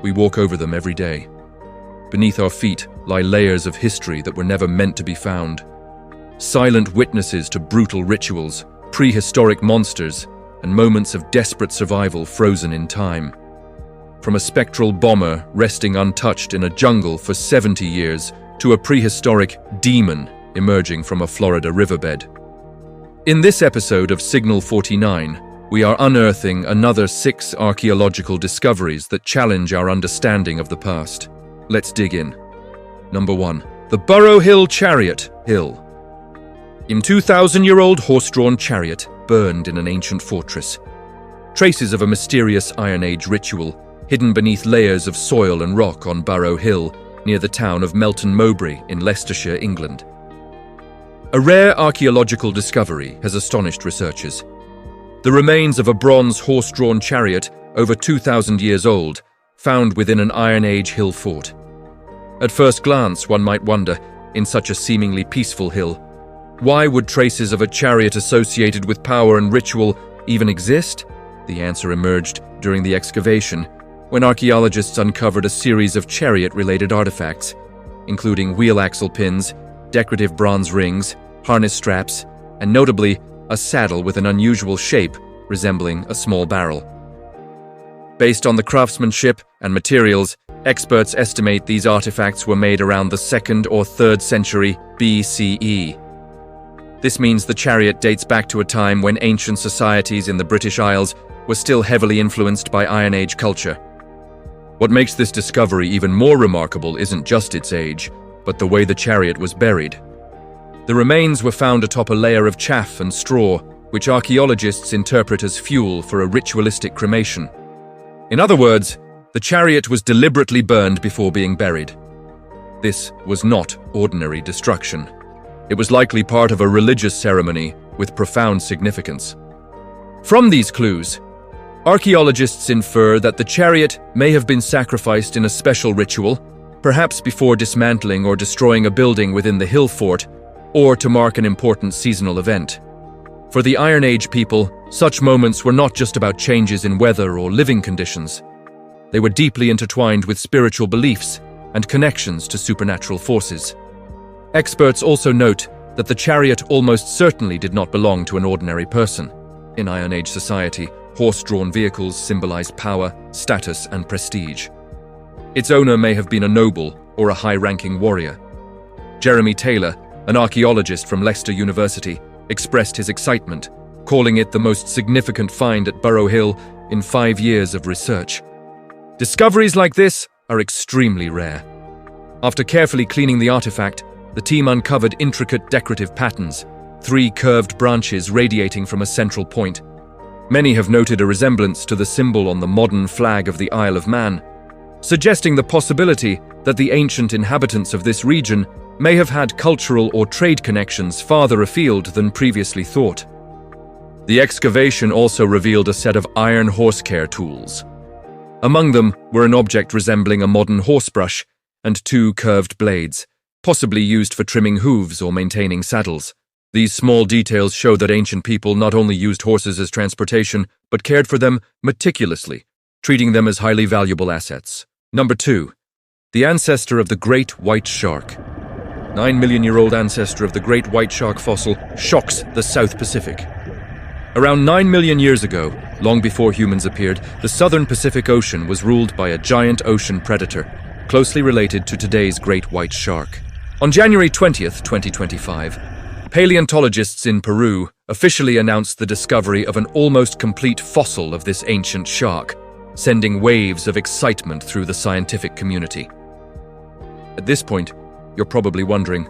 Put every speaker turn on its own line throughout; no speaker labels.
We walk over them every day. Beneath our feet lie layers of history that were never meant to be found. Silent witnesses to brutal rituals, prehistoric monsters, and moments of desperate survival frozen in time. From a spectral bomber resting untouched in a jungle for 70 years to a prehistoric demon emerging from a Florida riverbed. In this episode of Signal 49, we are unearthing another 6 archaeological discoveries that challenge our understanding of the past. Let's dig in. Number 1. The Burrow Hill Chariot Hill. In 2,000-year-old horse-drawn chariot burned in an ancient fortress. Traces of a mysterious Iron Age ritual hidden beneath layers of soil and rock on Burrow Hill near the town of Melton Mowbray in Leicestershire, England. A rare archaeological discovery has astonished researchers. The remains of a bronze horse-drawn chariot over 2,000 years old, found within an Iron Age hill fort. At first glance, one might wonder, in such a seemingly peaceful hill, why would traces of a chariot associated with power and ritual even exist? The answer emerged during the excavation, when archaeologists uncovered a series of chariot-related artifacts, including wheel axle pins, decorative bronze rings, harness straps, and notably, a saddle with an unusual shape resembling a small barrel. Based on the craftsmanship and materials, experts estimate these artifacts were made around the 2nd or 3rd century BCE. This means the chariot dates back to a time when ancient societies in the British Isles were still heavily influenced by Iron Age culture. What makes this discovery even more remarkable isn't just its age, but the way the chariot was buried. The remains were found atop a layer of chaff and straw, which archaeologists interpret as fuel for a ritualistic cremation. In other words, the chariot was deliberately burned before being buried. This was not ordinary destruction. It was likely part of a religious ceremony with profound significance. From these clues, archaeologists infer that the chariot may have been sacrificed in a special ritual, perhaps before dismantling or destroying a building within the hill fort, or to mark an important seasonal event. For the Iron Age people, such moments were not just about changes in weather or living conditions. They were deeply intertwined with spiritual beliefs and connections to supernatural forces. Experts also note that the chariot almost certainly did not belong to an ordinary person. In Iron Age society, horse-drawn vehicles symbolize power, status, and prestige. Its owner may have been a noble or a high-ranking warrior. Jeremy Taylor, an archaeologist from Leicester University, expressed his excitement, calling it the most significant find at Burrow Hill in 5 years of research. Discoveries like this are extremely rare. After carefully cleaning the artifact, the team uncovered intricate decorative patterns, 3 curved branches radiating from a central point. Many have noted a resemblance to the symbol on the modern flag of the Isle of Man, suggesting the possibility that the ancient inhabitants of this region may have had cultural or trade connections farther afield than previously thought. The excavation also revealed a set of iron horse care tools. Among them were an object resembling a modern horsebrush and 2 curved blades, possibly used for trimming hooves or maintaining saddles. These small details show that ancient people not only used horses as transportation, but cared for them meticulously, treating them as highly valuable assets. Number 2. The ancestor of the great white shark. 9-million-year-old ancestor of the great white shark fossil shocks the South Pacific. Around 9 million years ago, long before humans appeared, the southern Pacific Ocean was ruled by a giant ocean predator, closely related to today's great white shark. On January 20th, 2025, paleontologists in Peru officially announced the discovery of an almost complete fossil of this ancient shark, sending waves of excitement through the scientific community. At this point, you're probably wondering,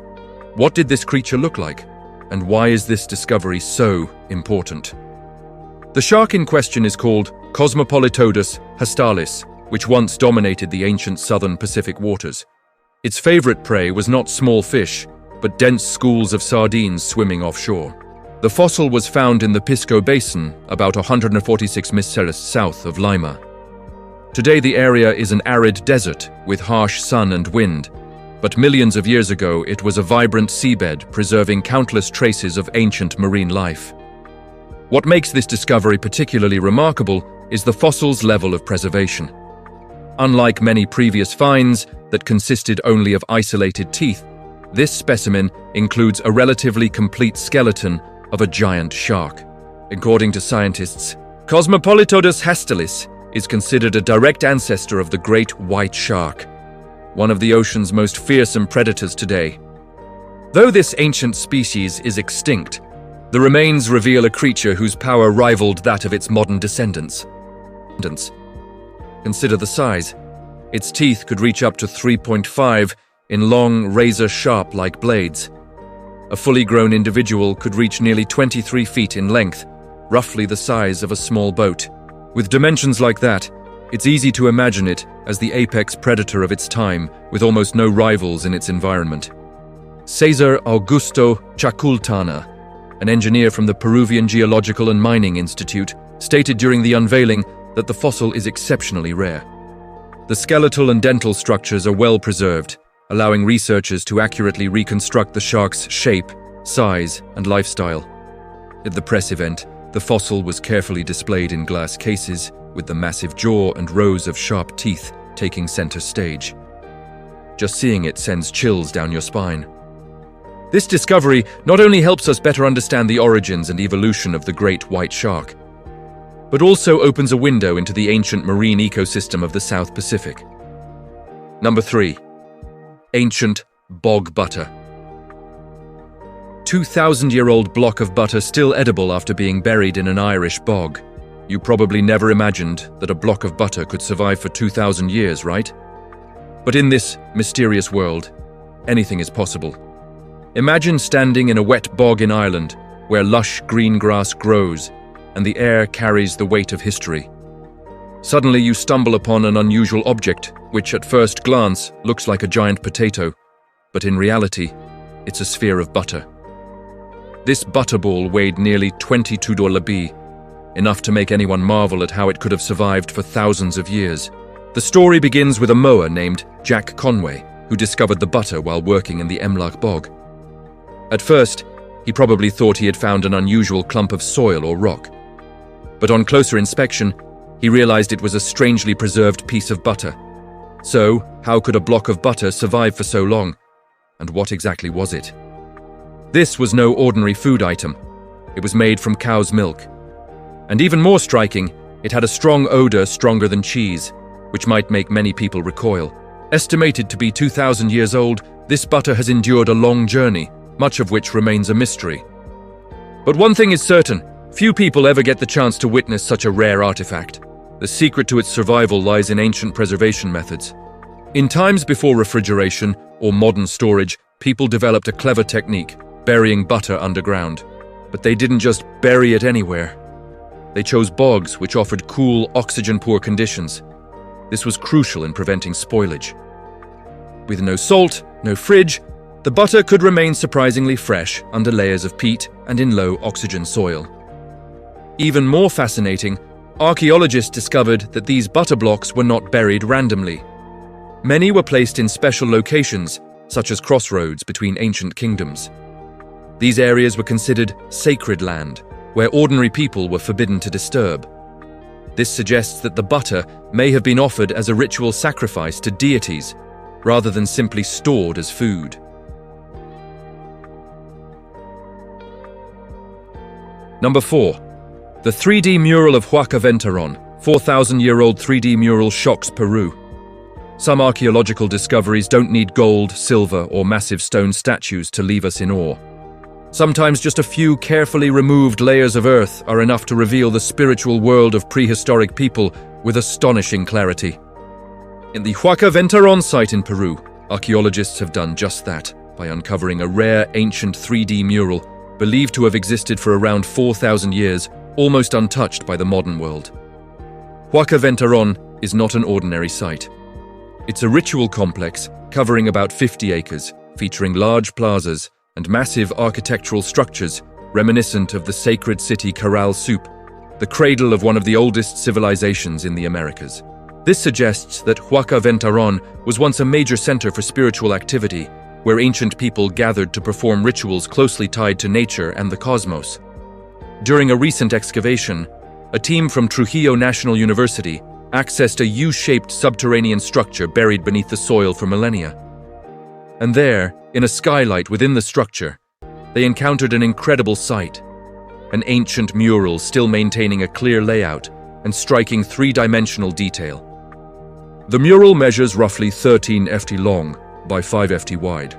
what did this creature look like? And why is this discovery so important? The shark in question is called Cosmopolitodus hastalis, which once dominated the ancient southern Pacific waters. Its favorite prey was not small fish, but dense schools of sardines swimming offshore. The fossil was found in the Pisco Basin, about 146 miles south of Lima. Today the area is an arid desert with harsh sun and wind, but millions of years ago it was a vibrant seabed preserving countless traces of ancient marine life. What makes this discovery particularly remarkable is the fossil's level of preservation. Unlike many previous finds that consisted only of isolated teeth, this specimen includes a relatively complete skeleton of a giant shark. According to scientists, Cosmopolitodus hastilis is considered a direct ancestor of the great white shark, one of the ocean's most fearsome predators today. Though this ancient species is extinct, the remains reveal a creature whose power rivaled that of its modern descendants. Consider the size. Its teeth could reach up to 3.5 in long, razor-sharp like blades. A fully grown individual could reach nearly 23 feet in length, roughly the size of a small boat. With dimensions like that, it's easy to imagine it as the apex predator of its time, with almost no rivals in its environment. Cesar Augusto Chacultana, an engineer from the Peruvian Geological and Mining Institute, stated during the unveiling that the fossil is exceptionally rare. The skeletal and dental structures are well preserved, allowing researchers to accurately reconstruct the shark's shape, size, and lifestyle. At the press event, the fossil was carefully displayed in glass cases, with the massive jaw and rows of sharp teeth taking center stage. Just seeing it sends chills down your spine. This discovery not only helps us better understand the origins and evolution of the great white shark, but also opens a window into the ancient marine ecosystem of the South Pacific. Number 3. Ancient bog butter. 2,000-year-old block of butter still edible after being buried in an Irish bog. You probably never imagined that a block of butter could survive for 2,000 years, right? But in this mysterious world, anything is possible. Imagine standing in a wet bog in Ireland, where lush green grass grows, and the air carries the weight of history. Suddenly you stumble upon an unusual object, which at first glance looks like a giant potato, but in reality, it's a sphere of butter. This butterball weighed nearly 22 lb, enough to make anyone marvel at how it could have survived for thousands of years. The story begins with a mower named Jack Conway, who discovered the butter while working in the Emlach bog. At first, he probably thought he had found an unusual clump of soil or rock. But on closer inspection, he realized it was a strangely preserved piece of butter. So, how could a block of butter survive for so long? And what exactly was it? This was no ordinary food item. It was made from cow's milk. And even more striking, it had a strong odor stronger than cheese, which might make many people recoil. Estimated to be 2,000 years old, this butter has endured a long journey, much of which remains a mystery. But one thing is certain, few people ever get the chance to witness such a rare artifact. The secret to its survival lies in ancient preservation methods. In times before refrigeration or modern storage, people developed a clever technique, burying butter underground. But they didn't just bury it anywhere. They chose bogs which offered cool, oxygen-poor conditions. This was crucial in preventing spoilage. With no salt, no fridge, the butter could remain surprisingly fresh under layers of peat and in low oxygen soil. Even more fascinating, archaeologists discovered that these butter blocks were not buried randomly. Many were placed in special locations, such as crossroads between ancient kingdoms. These areas were considered sacred land, where ordinary people were forbidden to disturb. This suggests that the butter may have been offered as a ritual sacrifice to deities, rather than simply stored as food. Number 4. The 3D mural of Huaca Ventarron, 4,000-year-old 3D mural shocks Peru. Some archaeological discoveries don't need gold, silver, or massive stone statues to leave us in awe. Sometimes just a few carefully removed layers of earth are enough to reveal the spiritual world of prehistoric people with astonishing clarity. In the Huaca Ventarron site in Peru, archaeologists have done just that by uncovering a rare ancient 3D mural believed to have existed for around 4,000 years, almost untouched by the modern world. Huaca Ventarron is not an ordinary site. It's a ritual complex covering about 50 acres, featuring large plazas and massive architectural structures reminiscent of the sacred city Corral Soup, the cradle of one of the oldest civilizations in the Americas. This suggests that Huaca Ventarron was once a major center for spiritual activity, where ancient people gathered to perform rituals closely tied to nature and the cosmos. During a recent excavation, a team from Trujillo National University accessed a U-shaped subterranean structure buried beneath the soil for millennia. And there, in a skylight within the structure, they encountered an incredible sight: an ancient mural still maintaining a clear layout and striking three-dimensional detail. The mural measures roughly 13 ft long by 5 ft wide.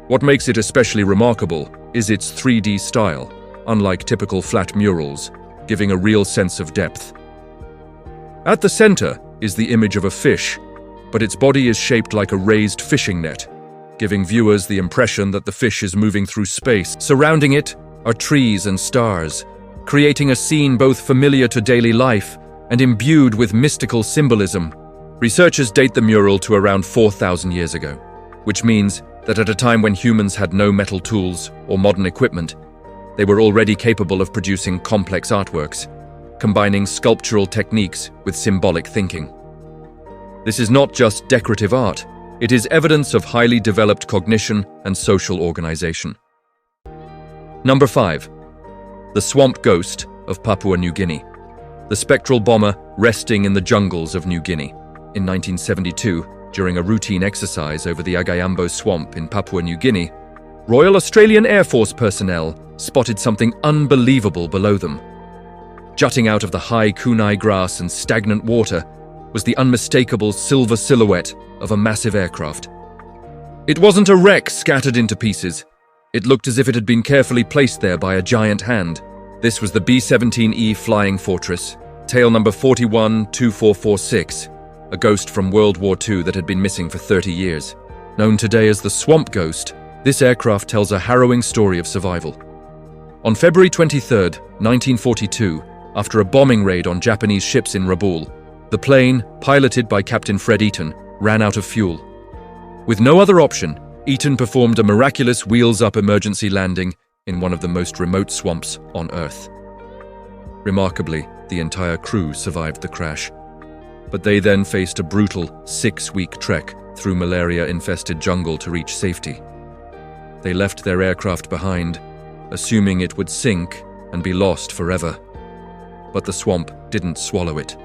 What makes it especially remarkable is its 3D style, unlike typical flat murals, giving a real sense of depth. At the center is the image of a fish, but its body is shaped like a raised fishing net, giving viewers the impression that the fish is moving through space. Surrounding it are trees and stars, creating a scene both familiar to daily life and imbued with mystical symbolism. Researchers date the mural to around 4,000 years ago, which means that at a time when humans had no metal tools or modern equipment, they were already capable of producing complex artworks, combining sculptural techniques with symbolic thinking. This is not just decorative art, it is evidence of highly developed cognition and social organization. Number 5. The Swamp Ghost of Papua New Guinea. The spectral bomber resting in the jungles of New Guinea. In 1972, during a routine exercise over the Agayambo Swamp in Papua New Guinea, Royal Australian Air Force personnel spotted something unbelievable below them. Jutting out of the high kunai grass and stagnant water was the unmistakable silver silhouette of a massive aircraft. It wasn't a wreck scattered into pieces. It looked as if it had been carefully placed there by a giant hand. This was the B-17E Flying Fortress, tail number 412446, a ghost from World War II that had been missing for 30 years. Known today as the Swamp Ghost, this aircraft tells a harrowing story of survival. On February 23, 1942, after a bombing raid on Japanese ships in Rabaul, the plane, piloted by Captain Fred Eaton, ran out of fuel. With no other option, Eaton performed a miraculous wheels-up emergency landing in one of the most remote swamps on Earth. Remarkably, the entire crew survived the crash. But they then faced a brutal 6-week trek through malaria-infested jungle to reach safety. They left their aircraft behind, assuming it would sink and be lost forever. But the swamp didn't swallow it.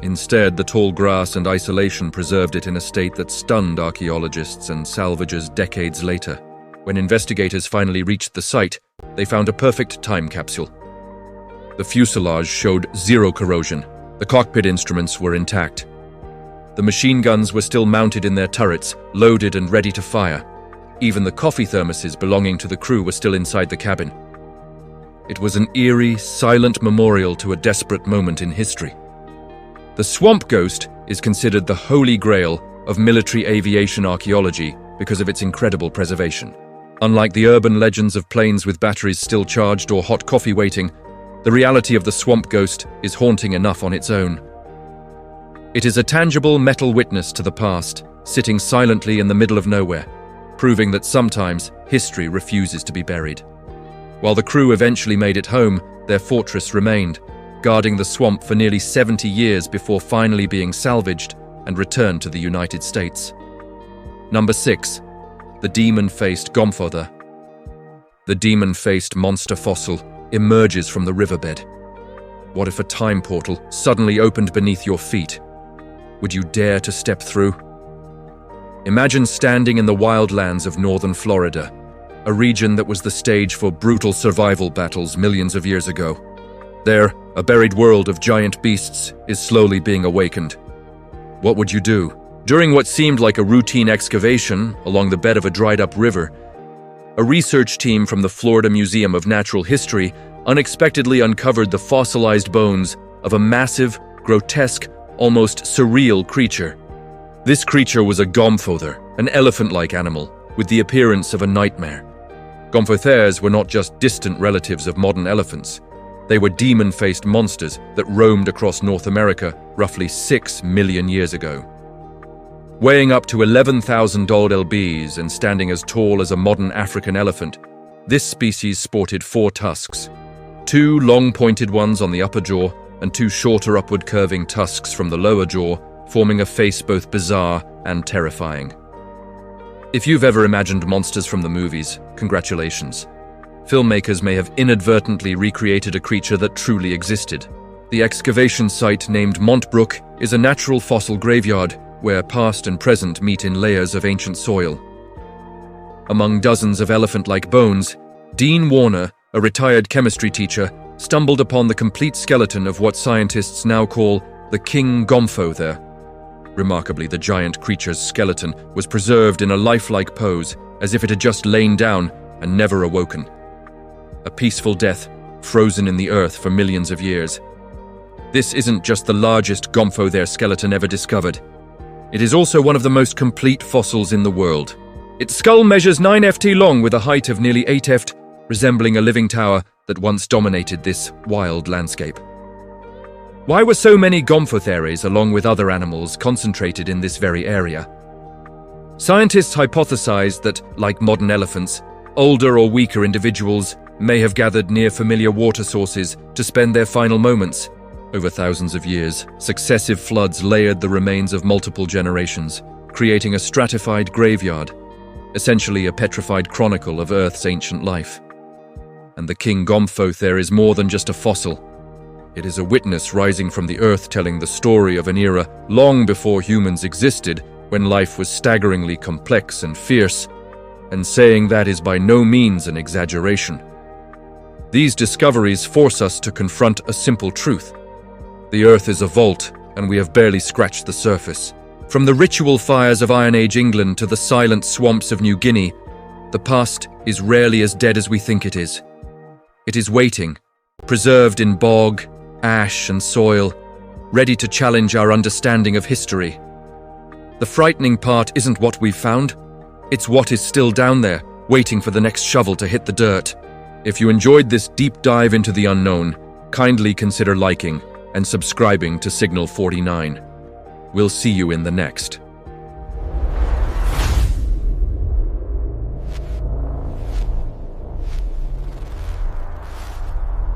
Instead, the tall grass and isolation preserved it in a state that stunned archaeologists and salvagers decades later. When investigators finally reached the site, they found a perfect time capsule. The fuselage showed zero corrosion. The cockpit instruments were intact. The machine guns were still mounted in their turrets, loaded and ready to fire. Even the coffee thermoses belonging to the crew were still inside the cabin. It was an eerie, silent memorial to a desperate moment in history. The Swamp Ghost is considered the holy grail of military aviation archaeology because of its incredible preservation. Unlike the urban legends of planes with batteries still charged or hot coffee waiting, the reality of the Swamp Ghost is haunting enough on its own. It is a tangible metal witness to the past, sitting silently in the middle of nowhere, proving that sometimes history refuses to be buried. While the crew eventually made it home, their fortress remained, guarding the swamp for nearly 70 years before finally being salvaged and returned to the United States. Number 6. The demon-faced Gomphotherium. The demon-faced monster fossil emerges from the riverbed. What if a time portal suddenly opened beneath your feet? Would you dare to step through? Imagine standing in the wildlands of northern Florida, a region that was the stage for brutal survival battles millions of years ago. There, a buried world of giant beasts is slowly being awakened. What would you do? During what seemed like a routine excavation along the bed of a dried-up river, a research team from the Florida Museum of Natural History unexpectedly uncovered the fossilized bones of a massive, grotesque, almost surreal creature. This creature was a Gomphotherium, an elephant-like animal with the appearance of a nightmare. Gomphotheriums were not just distant relatives of modern elephants. They were demon-faced monsters that roamed across North America roughly 6 million years ago. Weighing up to 11,000 lbs and standing as tall as a modern African elephant, this species sported 4 tusks, 2 long pointed ones on the upper jaw and 2 shorter upward curving tusks from the lower jaw, forming a face both bizarre and terrifying. If you've ever imagined monsters from the movies, congratulations. Filmmakers may have inadvertently recreated a creature that truly existed. The excavation site named Montbrook is a natural fossil graveyard where past and present meet in layers of ancient soil. Among dozens of elephant-like bones, Dean Warner, a retired chemistry teacher, stumbled upon the complete skeleton of what scientists now call the King Gomphotherium. Remarkably, the giant creature's skeleton was preserved in a lifelike pose, as if it had just lain down and never awoken. A peaceful death, frozen in the earth for millions of years. This isn't just the largest Gomphotherium skeleton ever discovered. It is also one of the most complete fossils in the world. Its skull measures 9 ft long with a height of nearly 8 ft, resembling a living tower that once dominated this wild landscape. Why were so many Gomphotheriums, along with other animals, concentrated in this very area? Scientists hypothesized that, like modern elephants, older or weaker individuals may have gathered near familiar water sources to spend their final moments. Over thousands of years, successive floods layered the remains of multiple generations, creating a stratified graveyard, essentially a petrified chronicle of Earth's ancient life. And the King Gomphotherium is more than just a fossil. It is a witness rising from the earth telling the story of an era long before humans existed, when life was staggeringly complex and fierce, and saying that is by no means an exaggeration. These discoveries force us to confront a simple truth. The earth is a vault, and we have barely scratched the surface. From the ritual fires of Iron Age England to the silent swamps of New Guinea, the past is rarely as dead as we think it is. It is waiting, preserved in bog, ash and soil, ready to challenge our understanding of history. The frightening part isn't what we've found, it's what is still down there, waiting for the next shovel to hit the dirt. If you enjoyed this deep dive into the unknown, kindly consider liking and subscribing to Signal 49. We'll see you in the next.